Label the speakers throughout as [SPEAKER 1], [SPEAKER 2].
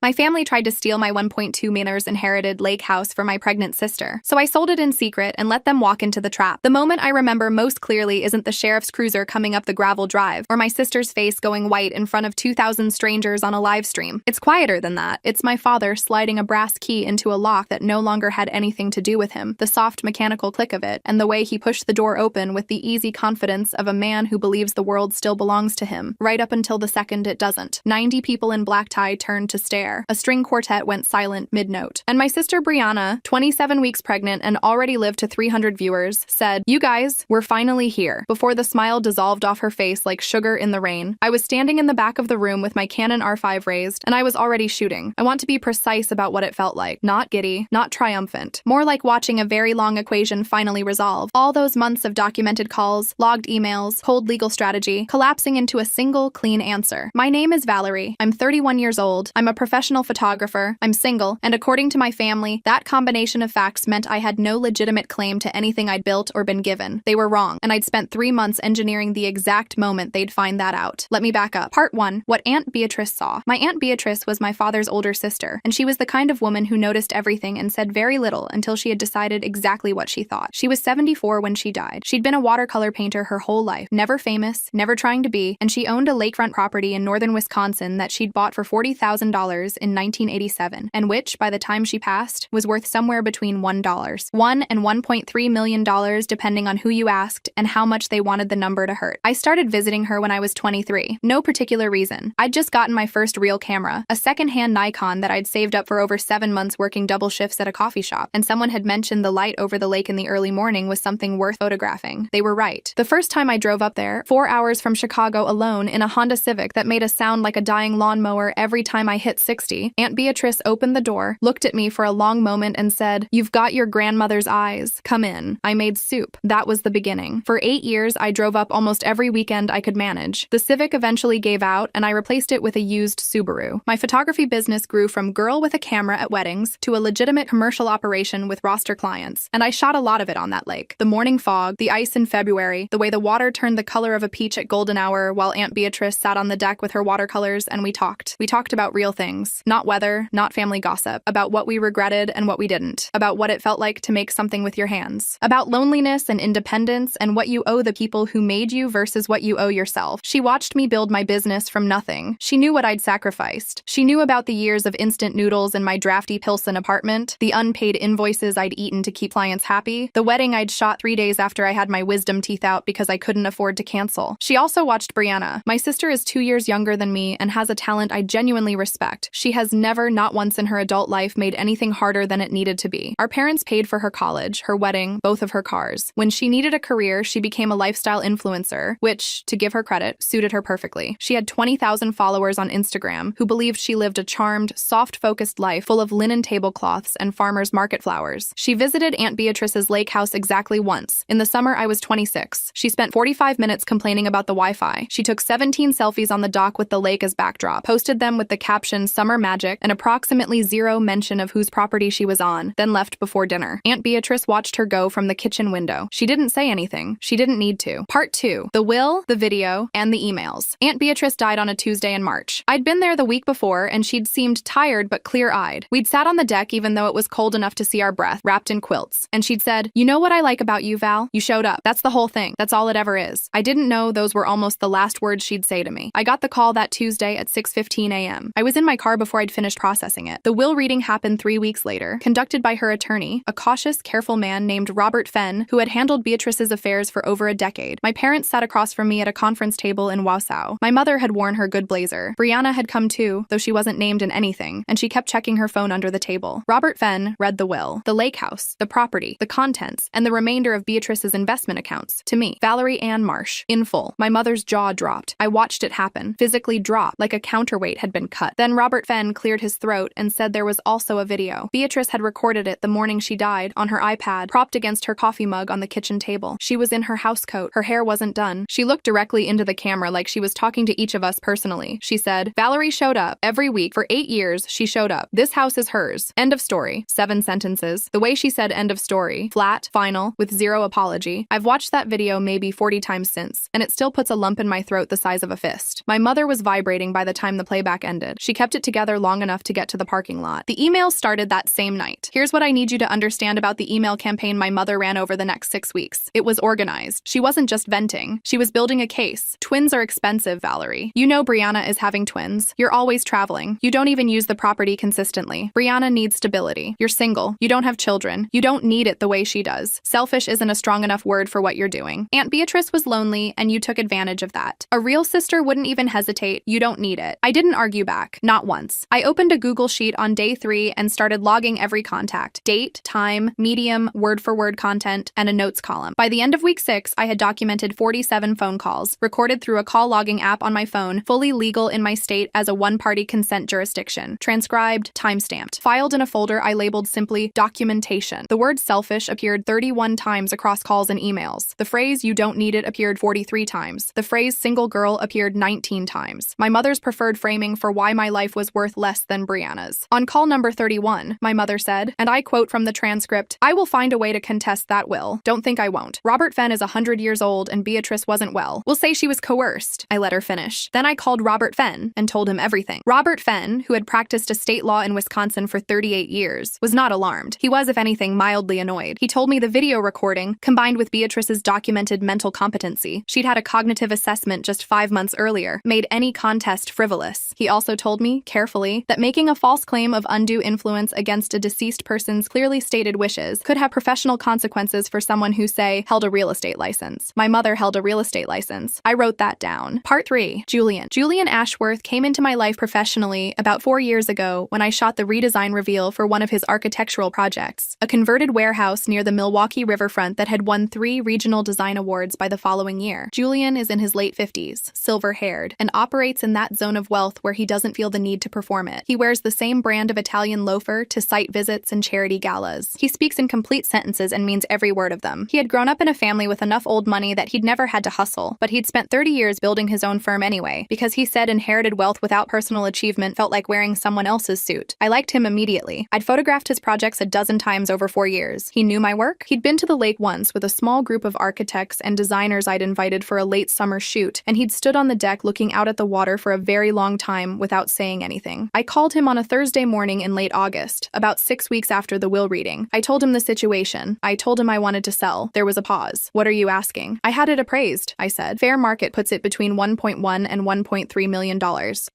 [SPEAKER 1] My family tried to steal my 1.2 million inherited lake house for my pregnant sister, so I sold it in secret and let them walk into the trap. The moment I remember most clearly isn't the sheriff's cruiser coming up the gravel drive, or my sister's face going white in front of 2,000 strangers on a live stream. It's quieter than that. It's my father sliding a brass key into a lock that no longer had anything to do with him, the soft mechanical click of it, and the way he pushed the door open with the easy confidence of a man who believes the world still belongs to him, right up until the second it doesn't. 90 people in black tie turned to stare. A string quartet went silent mid-note. And my sister Brianna, 27 weeks pregnant and already lived to 300 viewers, said, "You guys, we're finally here," before the smile dissolved off her face like sugar in the rain. I was standing in the back of the room with my Canon R5 raised, and I was already shooting. I want to be precise about what it felt like. Not giddy, not triumphant. More like watching a very long equation finally resolve. All those months of documented calls, logged emails, cold legal strategy, collapsing into a single, clean answer. My name is Valerie. I'm 31 years old. I'm a professional photographer. I'm single, and according to my family, that combination of facts meant I had no legitimate claim to anything I'd built or been given. They were wrong, and I'd spent 3 months engineering the exact moment they'd find that out. Let me back up. Part 1. What Aunt Beatrice saw. My Aunt Beatrice was my father's older sister, and she was the kind of woman who noticed everything and said very little until she had decided exactly what she thought. She was 74 when she died. She'd been a watercolor painter her whole life, never famous, never trying to be, and she owned a lakefront property in northern Wisconsin that she'd bought for $40,000 in 1987, and which, by the time she passed, was worth somewhere between $1 and $1.3 million depending on who you asked and how much they wanted the number to hurt. I started visiting her when I was 23. No particular reason. I'd just gotten my first real camera, a secondhand Nikon that I'd saved up for over 7 months working double shifts at a coffee shop, and someone had mentioned the light over the lake in the early morning was something worth photographing. They were right. The first time I drove up there, 4 hours from Chicago alone in a Honda Civic that made a sound like a dying lawnmower every time I hit 60, Aunt Beatrice opened the door, looked at me for a long moment and said, "You've got your grandmother's eyes. Come in." I made soup. That was the beginning. For 8 years, I drove up almost every weekend I could manage. The Civic eventually gave out, and I replaced it with a used Subaru. My photography business grew from girl with a camera at weddings to a legitimate commercial operation with roster clients, and I shot a lot of it on that lake. The morning fog, the ice in February, the way the water turned the color of a peach at golden hour while Aunt Beatrice sat on the deck with her watercolors, and we talked. We talked about real things. Not weather, not family gossip. About what we regretted and what we didn't. About what it felt like to make something with your hands. About loneliness and independence and what you owe the people who made you versus what you owe yourself. She watched me build my business from nothing. She knew what I'd sacrificed. She knew about the years of instant noodles in my drafty Pilsen apartment, the unpaid invoices I'd eaten to keep clients happy, the wedding I'd shot 3 days after I had my wisdom teeth out because I couldn't afford to cancel. She also watched Brianna. My sister is 2 years younger than me and has a talent I genuinely respect. She has never, not once in her adult life, made anything harder than it needed to be. Our parents paid for her college, her wedding, both of her cars. When she needed a career, she became a lifestyle influencer, which, to give her credit, suited her perfectly. She had 20,000 followers on Instagram who believed she lived a charmed, soft-focused life full of linen tablecloths and farmers' market flowers. She visited Aunt Beatrice's lake house exactly once. In the summer, I was 26. She spent 45 minutes complaining about the Wi-Fi. She took 17 selfies on the dock with the lake as backdrop, posted them with the caption "Summer Magic" and approximately zero mention of whose property she was on, then left before dinner. Aunt Beatrice watched her go from the kitchen window. She didn't say anything. She didn't need to. Part 2. The will, the video, and the emails. Aunt Beatrice died on a Tuesday in March. I'd been there the week before, and she'd seemed tired but clear-eyed. We'd sat on the deck even though it was cold enough to see our breath, wrapped in quilts. And she'd said, "You know what I like about you, Val? You showed up. That's the whole thing. That's all it ever is." I didn't know those were almost the last words she'd say to me. I got the call that Tuesday at 6:15 a.m. I was in my car before I'd finished processing it. The will reading happened 3 weeks later, conducted by her attorney, a cautious, careful man named Robert Fenn, who had handled Beatrice's affairs for over a decade. My parents sat across from me at a conference table in Wausau. My mother had worn her good blazer. Brianna had come too, though she wasn't named in anything, and she kept checking her phone under the table. Robert Fenn read the will, the lake house, the property, the contents, and the remainder of Beatrice's investment accounts to me, Valerie Ann Marsh, in full. My mother's jaw dropped. I watched it happen, physically drop, like a counterweight had been cut. Then Robert Fenn cleared his throat and said there was also a video. Beatrice had recorded it the morning she died, on her iPad, propped against her coffee mug on the kitchen table. She was in her housecoat. Her hair wasn't done. She looked directly into the camera like she was talking to each of us personally. She said, "Valerie showed up. Every week, for 8 years, she showed up. This house is hers. End of story." 7 sentences. The way she said end of story, flat, final, with zero apology. I've watched that video maybe 40 times since, and it still puts a lump in my throat the size of a fist. My mother was vibrating by the time the playback ended. She kept it together together long enough to get to the parking lot. The email started that same night. Here's what I need you to understand about the email campaign my mother ran over the next 6 weeks. It was organized. She wasn't just venting. She was building a case. Twins are expensive, Valerie. You know Brianna is having twins. You're always traveling. You don't even use the property consistently. Brianna needs stability. You're single. You don't have children. You don't need it the way she does. Selfish isn't a strong enough word for what you're doing. Aunt Beatrice was lonely, and you took advantage of that. A real sister wouldn't even hesitate. You don't need it. I didn't argue back. Not once. I opened a Google Sheet on day 3 and started logging every contact. Date, time, medium, word-for-word content, and a notes column. By the end of week 6, I had documented 47 phone calls, recorded through a call logging app on my phone, fully legal in my state as a one-party consent jurisdiction, transcribed, time-stamped, filed in a folder I labeled simply documentation. The word selfish appeared 31 times across calls and emails. The phrase you don't need it appeared 43 times. The phrase single girl appeared 19 times. My mother's preferred framing for why my life was worth less than Brianna's. On call number 31, my mother said, and I quote from the transcript, "I will find a way to contest that will. Don't think I won't. Robert Fenn is 100 years old and Beatrice wasn't well. We'll say she was coerced." I let her finish. Then I called Robert Fenn and told him everything. Robert Fenn, who had practiced estate law in Wisconsin for 38 years, was not alarmed. He was, if anything, mildly annoyed. He told me the video recording, combined with Beatrice's documented mental competency, she'd had a cognitive assessment just 5 months earlier, made any contest frivolous. He also told me, carefully, that making a false claim of undue influence against a deceased person's clearly stated wishes could have professional consequences for someone who, say, held a real estate license. My mother held a real estate license. I wrote that down. Part 3. Julian. Julian Ashworth came into my life professionally about 4 years ago when I shot the redesign reveal for one of his architectural projects, a converted warehouse near the Milwaukee riverfront that had won 3 regional design awards by the following year. Julian is in his late 50s, silver-haired, and operates in that zone of wealth where he doesn't feel the need to perform it. He wears the same brand of Italian loafer to site visits and charity galas. He speaks in complete sentences and means every word of them. He had grown up in a family with enough old money that he'd never had to hustle, but he'd spent 30 years building his own firm anyway, because he said inherited wealth without personal achievement felt like wearing someone else's suit. I liked him immediately. I'd photographed his projects a dozen times over 4 years. He knew my work. He'd been to the lake once with a small group of architects and designers I'd invited for a late summer shoot, and he'd stood on the deck looking out at the water for a very long time without saying anything. I called him on a Thursday morning in late August, about 6 weeks after the will reading. I told him the situation. I told him I wanted to sell. There was a pause. "What are you asking?" "I had it appraised," I said. "Fair market puts it between $1.1 and $1.3 million.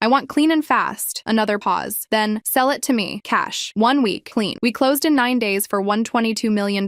[SPEAKER 1] I want clean and fast." Another pause. Then, "Sell it to me. Cash. 1 week. Clean." We closed in 9 days for $122 million.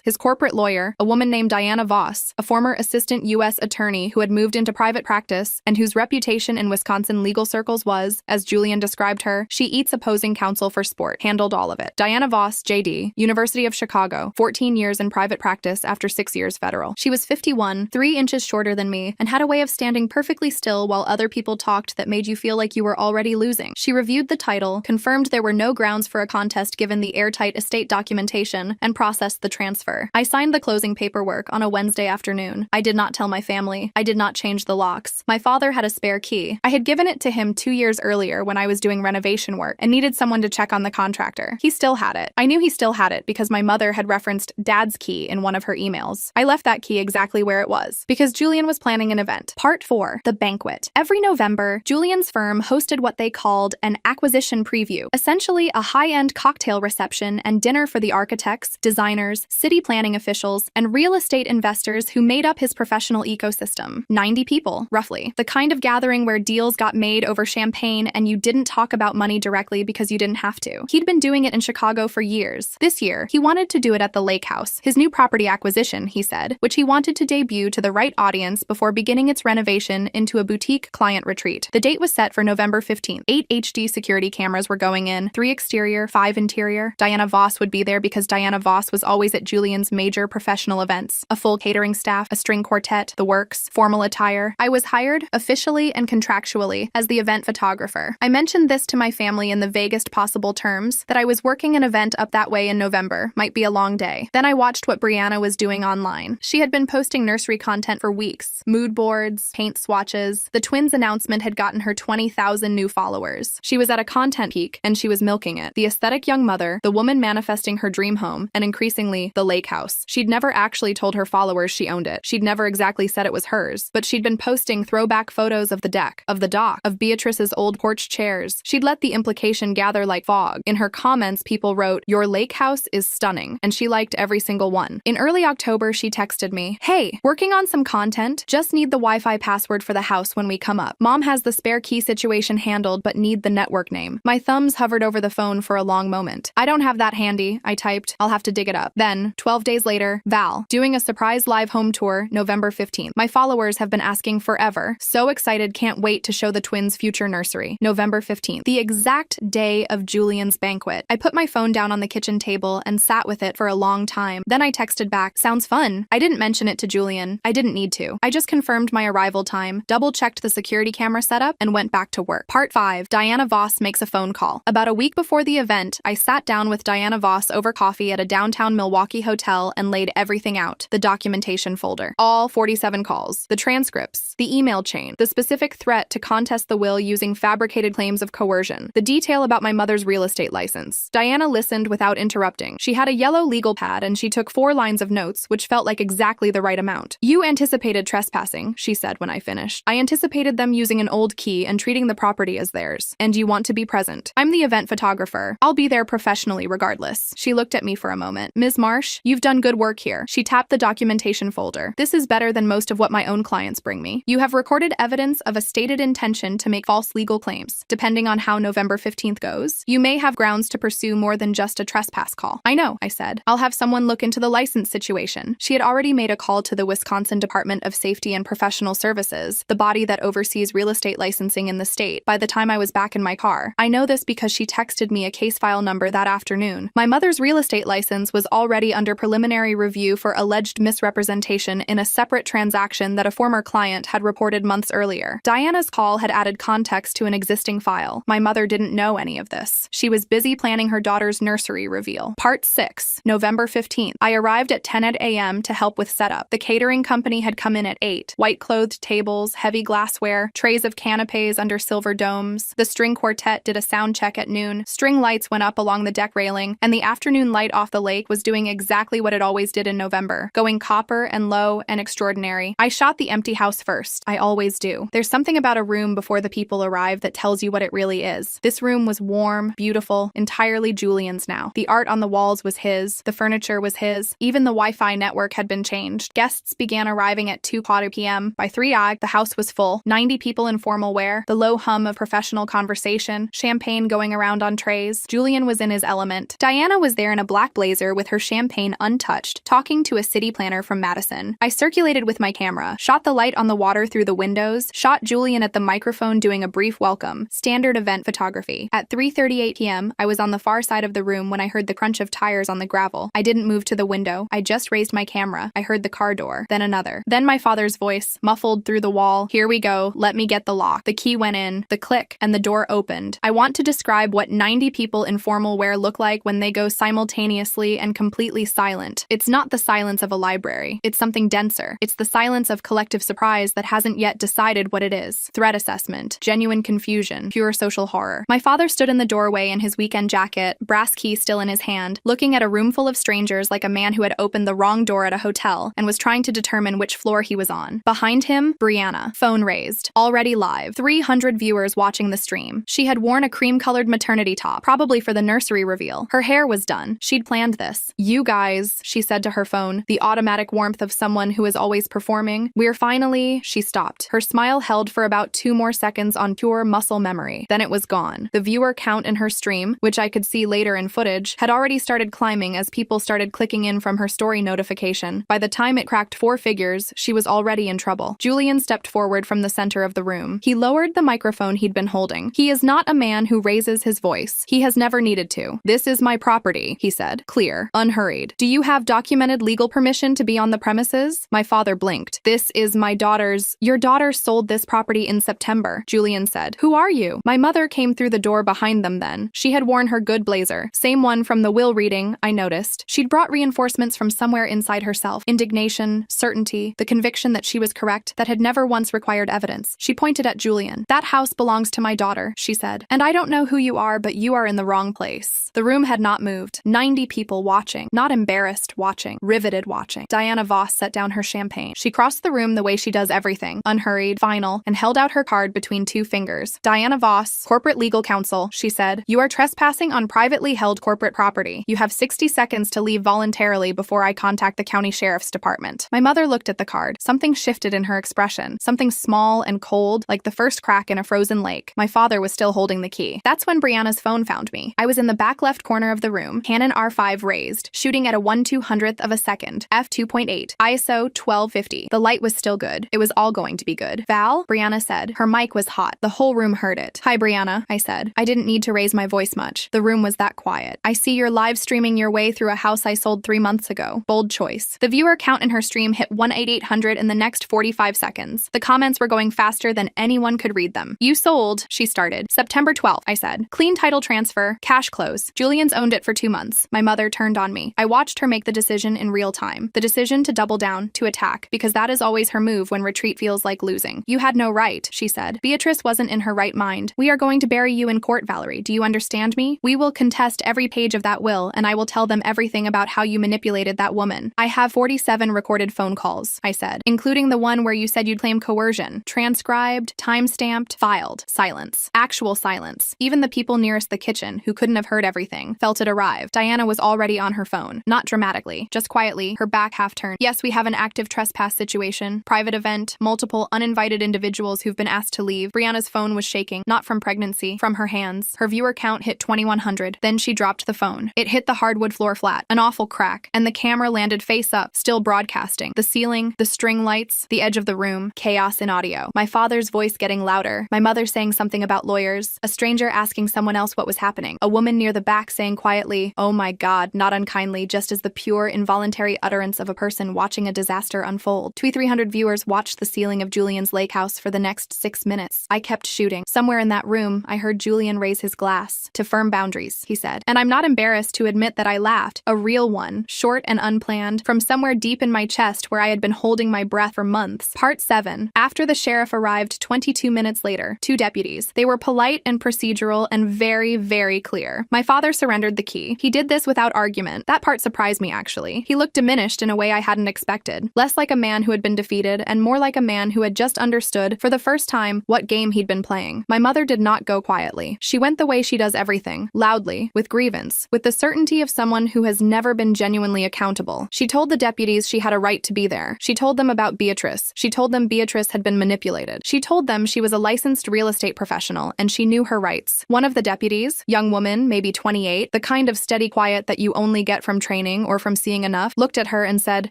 [SPEAKER 1] His corporate lawyer, a woman named Diana Voss, a former assistant U.S. attorney who had moved into private practice and whose reputation in Wisconsin legal circles was, as Julian described her, she eats opposing counsel for sport, handled all of it. Diana Voss, J.D., University of Chicago, 14 years in private practice after 6 years federal. She was 51, 3 inches shorter than me, and had a way of standing perfectly still while other people talked that made you feel like you were already losing. She reviewed the title, confirmed there were no grounds for a contest given the airtight estate documentation, and processed the transfer. I signed the closing paperwork on a Wednesday afternoon. I did not tell my family. I did not change the locks. My father had a spare key. I had given it to him 2 years earlier when I was doing renovation work and needed someone to check on the contractor. He still had it. I knew he still had it because my mother had referenced Dad's key in one of her emails. I left that key exactly where it was, because Julian was planning an event. Part 4. The banquet. Every November, Julian's firm hosted what they called an acquisition preview, essentially a high-end cocktail reception and dinner for the architects, designers, city planning officials, and real estate investors who made up his professional ecosystem. 90 people, roughly. The kind of gathering where deals got made over champagne and you didn't talk about money directly because you didn't have to. He'd been doing it in Chicago for years. This year, he wanted to do it at the Lake House, his new property acquisition, he said, which he wanted to debut to the right audience before beginning its renovation into a boutique client retreat. The date was set for November 15th. 8 HD security cameras were going in, 3 exterior, 5 interior. Diana Voss would be there because Diana Voss was always at Julian's major professional events. A full catering staff, a string quartet, the works, formal attire. I was hired, officially and contractually, as the event photographer. I mentioned this to my family in the vaguest possible terms, that I was working an event up that way in November. Might be a long day. Then I watched what Brianna was doing online. She had been posting nursery content for weeks. Mood boards, paint swatches. The twins' announcement had gotten her 20,000 new followers. She was at a content peak, and she was milking it. The aesthetic young mother, the woman manifesting her dream home, and increasingly, the lake house. She'd never actually told her followers she owned it. She'd never exactly said it was hers, but she'd been posting throwback photos of the deck, of the dock, of Beatrice's old porch chair chairs. She'd let the implication gather like fog. In her comments, people wrote, "Your lake house is stunning," and she liked every single one. In early October, she texted me, "Hey, working on some content, just need the Wi-Fi password for the house when we come up. Mom has the spare key situation handled but need the network name." My thumbs hovered over the phone for a long moment. "I don't have that handy," I typed. "I'll have to dig it up." Then, 12 days later, Val, doing a surprise live home tour, November 15th. My followers have been asking forever. So excited, can't wait to show the twins' future nursery. November 15th, the exact day of Julian's banquet. I put my phone down on the kitchen table and sat with it for a long time. Then I texted back, "Sounds fun." I didn't mention it to Julian. I didn't need to. I just confirmed my arrival time, double-checked the security camera setup, and went back to work. Part 5. Diana Voss makes a phone call. About a week before the event, I sat down with Diana Voss over coffee at a downtown Milwaukee hotel and laid everything out. The documentation folder. All 47 calls. The transcripts. The email chain. The specific threat to contest the will using fabricated claims of coercion. The detail about my mother's real estate license. Diana listened without interrupting. She had a yellow legal pad and she took 4 lines of notes, which felt like exactly the right amount. "You anticipated trespassing," she said when I finished. "I anticipated them using an old key and treating the property as theirs. And you want to be present. I'm the event photographer. I'll be there professionally regardless." She looked at me for a moment. "Ms. Marsh, you've done good work here." She tapped the documentation folder. "This is better than most of what my own clients bring me. You have recorded evidence of a stated intention to make false legal claims. Depending on how November 15th goes, you may have grounds to pursue more than just a trespass call." "I know," I said. "I'll have someone look into the license situation." She had already made a call to the Wisconsin Department of Safety and Professional Services, the body that oversees real estate licensing in the state, by the time I was back in my car. I know this because she texted me a case file number that afternoon. My mother's real estate license was already under preliminary review for alleged misrepresentation in a separate transaction that a former client had reported months earlier. Diana's call had added context to an existing file. My mother didn't know any of this. She was busy planning her daughter's nursery reveal. Part 6. November 15th. I arrived at 10 a.m. to help with setup. The catering company had come in at 8. White-clothed tables, heavy glassware, trays of canapes under silver domes. The string quartet did a sound check at noon. String lights went up along the deck railing, and the afternoon light off the lake was doing exactly what it always did in November, going copper and low and extraordinary. I shot the empty house first. I always do. There's something about a room before the people arrive that tells you what it really is. This room was warm, beautiful, entirely Julian's now. The art on the walls was his. The furniture was his. Even the Wi-Fi network had been changed. Guests began arriving at 2:15 p.m. By 3 the house was full. 90 people in formal wear, the low hum of professional conversation, champagne going around on trays. Julian was in his element. Diana was there in a black blazer with her champagne untouched, talking to a city planner from Madison. I circulated with my camera, shot the light on the water through the windows, shot Julian at the microphone doing a brief welcome. Standard event photography. At 3:38 p.m., I was on the far side of the room when I heard the crunch of tires on the gravel. I didn't move to the window. I just raised my camera. I heard the car door, then another. Then my father's voice, muffled through the wall. "Here we go. Let me get the lock." The key went in, the click, and the door opened. I want to describe what 90 people in formal wear look like when they go simultaneously and completely silent. It's not the silence of a library. It's something denser. It's the silence of collective surprise that hasn't yet decided what it is. Threat assessment, genuine confusion, pure social horror. My father stood in the doorway in his weekend jacket, brass key still in his hand, looking at a room full of strangers like a man who had opened the wrong door at a hotel and was trying to determine which floor he was on. Behind him, Brianna. Phone raised. Already live. 300 viewers watching the stream. She had worn a cream-colored maternity top, probably for the nursery reveal. Her hair was done. She'd planned this. "You guys," she said to her phone, the automatic warmth of someone who is always performing. "We're finally..." She stopped. Her smile held for about 2 more seconds on pure muscle memory. Then it was gone. The viewer count in her stream, which I could see later in footage, had already started climbing as people started clicking in from her story notification. By the time it cracked 4 figures, she was already in trouble. Julian stepped forward from the center of the room. He lowered the microphone he'd been holding. He is not a man who raises his voice. He has never needed to. "This is my property," he said. Clear. Unhurried. "Do you have documented legal permission to be on the premises?" My father blinked. "This is my daughter's..." "Your daughter sold this property in September," Julian said. "Who are you?" My mother came through the door behind them then. She had worn her good blazer. Same one from the will reading, I noticed. She'd brought reinforcements from somewhere inside herself. Indignation, certainty, the conviction that she was correct, that had never once required evidence. She pointed at Julian. "That house belongs to my daughter," she said. "And I don't know who you are, but you are in the wrong place." The room had not moved. 90 people watching. Not embarrassed watching. Riveted watching. Diana Voss set down her champagne. She crossed the room the way she does everything. Unhurried, final, and held out her card between 2 fingers. Diana Brianna Voss, corporate legal counsel, she said. You are trespassing on privately held corporate property. You have 60 seconds to leave voluntarily before I contact the county sheriff's department. My mother looked at the card. Something shifted in her expression. Something small and cold, like the first crack in a frozen lake. My father was still holding the key. That's when Brianna's phone found me. I was in the back left corner of the room, Canon R5 raised, shooting at a 1/200th of a second, f2.8, ISO 1250. The light was still good. It was all going to be good. Val? Brianna said. Her mic was hot. The whole room heard it. Hi, Brianna, I said. I didn't need to raise my voice much. The room was that quiet. I see you're live streaming your way through a house I sold 3 months ago. Bold choice. The viewer count in her stream hit 18800 in the next 45 seconds. The comments were going faster than anyone could read them. You sold, she started. September 12th, I said. Clean title transfer, cash close. Julian's owned it for 2 months. My mother turned on me. I watched her make the decision in real time. The decision to double down, to attack, because that is always her move when retreat feels like losing. You had no right, she said. Beatrice wasn't in her right mind. We are going to bury you in court, Valerie. Do you understand me? We will contest every page of that will, and I will tell them everything about how you manipulated that woman. I have 47 recorded phone calls, I said, including the one where you said you'd claim coercion. Transcribed, time-stamped, filed. Silence. Actual silence. Even the people nearest the kitchen, who couldn't have heard everything, felt it arrive. Diana was already on her phone. Not dramatically, just quietly, her back half turned. Yes, we have an active trespass situation. Private event, multiple uninvited individuals who've been asked to leave. Brianna's phone was shaking, not from pregnancy, from her hands. Her viewer count hit 2100. Then she dropped the phone. It hit the hardwood floor flat, an awful crack, and the camera landed face up, still broadcasting. The ceiling, the string lights, the edge of the room, chaos in audio. My father's voice getting louder, my mother saying something about lawyers, a stranger asking someone else what was happening, a woman near the back saying quietly, "Oh my God," not unkindly, just as the pure, involuntary utterance of a person watching a disaster unfold. 300 viewers watched the ceiling of Julian's lake house for the next 6 minutes. I kept shooting. Somewhere in that room, I heard Julian raise his glass. To firm boundaries, he said. And I'm not embarrassed to admit that I laughed. A real one, short and unplanned, from somewhere deep in my chest where I had been holding my breath for months. Part 7. After the sheriff arrived 22 minutes later, 2 deputies. They were polite and procedural and very, very clear. My father surrendered the key. He did this without argument. That part surprised me, actually. He looked diminished in a way I hadn't expected. Less like a man who had been defeated and more like a man who had just understood, for the first time, what game he'd been playing. My mother did not go quietly. She went the way she does everything, loudly, with grievance, with the certainty of someone who has never been genuinely accountable. She told the deputies she had a right to be there. She told them about Beatrice. She told them Beatrice had been manipulated. She told them she was a licensed real estate professional and she knew her rights. One of the deputies, young woman, maybe 28, the kind of steady quiet that you only get from training or from seeing enough, looked at her and said,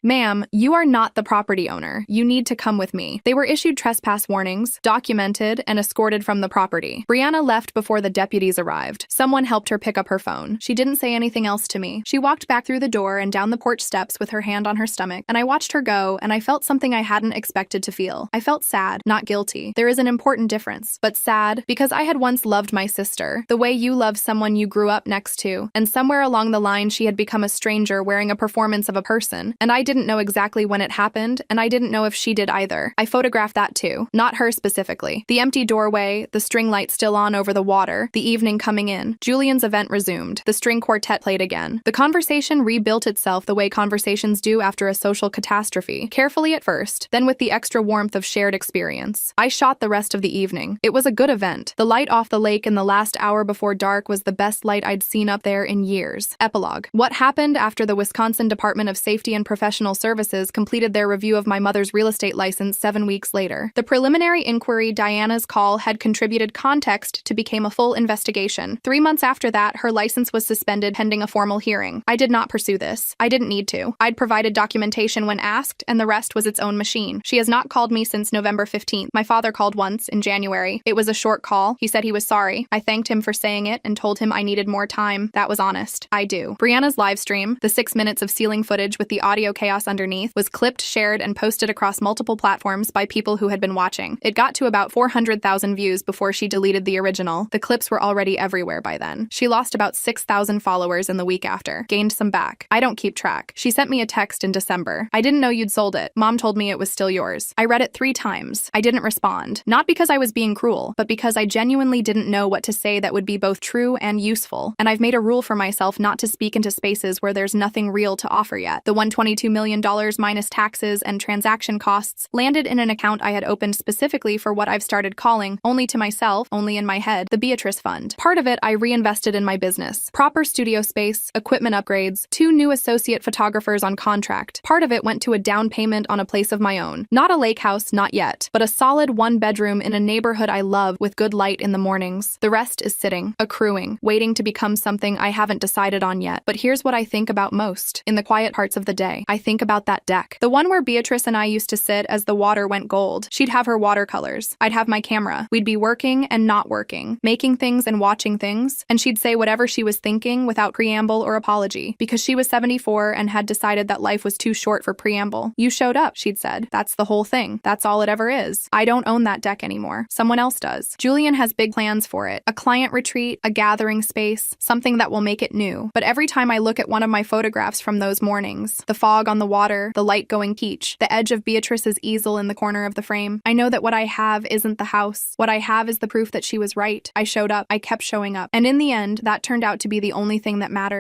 [SPEAKER 1] "Ma'am, you are not the property owner. You need to come with me." They were issued trespass warnings, documented, and escorted from the property. Brianna left before the deputies arrived. Someone helped her pick up her phone. She didn't say anything else to me. She walked back through the door and down the porch steps with her hand on her stomach, and I watched her go, and I felt something I hadn't expected to feel. I felt sad, not guilty. There is an important difference, but sad because I had once loved my sister, the way you love someone you grew up next to, and somewhere along the line she had become a stranger wearing a performance of a person, and I didn't know exactly when it happened, and I didn't know if she did either. I photographed that too. Not her specifically. The empty doorway, the string light still on over the water, the evening coming in. Julian's event resumed. The string quartet played again. The conversation rebuilt itself the way conversations do after a social catastrophe. Carefully at first, then with the extra warmth of shared experience. I shot the rest of the evening. It was a good event. The light off the lake in the last hour before dark was the best light I'd seen up there in years. Epilogue. What happened after the Wisconsin Department of Safety and Professional Services completed their review of my mother's real estate license 7 weeks later. The preliminary inquiry Diana's call had contributed context to become a full investigation. 3 months after that, her license was suspended pending a formal hearing. I did not pursue this. I didn't need to. I'd provided documentation when asked, and the rest was its own machine. She has not called me since November 15th. My father called once, in January. It was a short call. He said he was sorry. I thanked him for saying it and told him I needed more time. That was honest. I do. Brianna's live stream, the 6 minutes of ceiling footage with the audio chaos underneath, was clipped, shared, and posted across multiple platforms by people who had been watching. It got to about 400,000 views before she deleted the original. The clips were already everywhere by then. She lost about 6,000 followers in the week after. Gained some back. I don't keep track. She sent me a text in December. "I didn't know you'd sold it. Mom told me it was still yours." I read it 3 times. I didn't respond. Not because I was being cruel, but because I genuinely didn't know what to say that would be both true and useful. And I've made a rule for myself not to speak into spaces where there's nothing real to offer yet. The $122 million minus taxes and transaction costs landed in an account I had opened specifically for what I've started calling, only to my myself, only in my head, the Beatrice Fund. Part of it I reinvested in my business. Proper studio space, equipment upgrades, 2 new associate photographers on contract. Part of it went to a down payment on a place of my own. Not a lake house, not yet, but a solid 1-bedroom in a neighborhood I love with good light in the mornings. The rest is sitting, accruing, waiting to become something I haven't decided on yet. But here's what I think about most. In the quiet parts of the day, I think about that deck. The one where Beatrice and I used to sit as the water went gold. She'd have her watercolors. I'd have my camera. We'd be working and not working, making things and watching things, and she'd say whatever she was thinking without preamble or apology, because she was 74 and had decided that life was too short for preamble. You showed up, she'd said. That's the whole thing. That's all it ever is. I don't own that deck anymore. Someone else does. Julian has big plans for it. A client retreat, a gathering space, something that will make it new. But every time I look at one of my photographs from those mornings, the fog on the water, the light going peach, the edge of Beatrice's easel in the corner of the frame, I know that what I have isn't the house. What I have is the proof that she was right. I showed up. I kept showing up. And in the end, that turned out to be the only thing that mattered.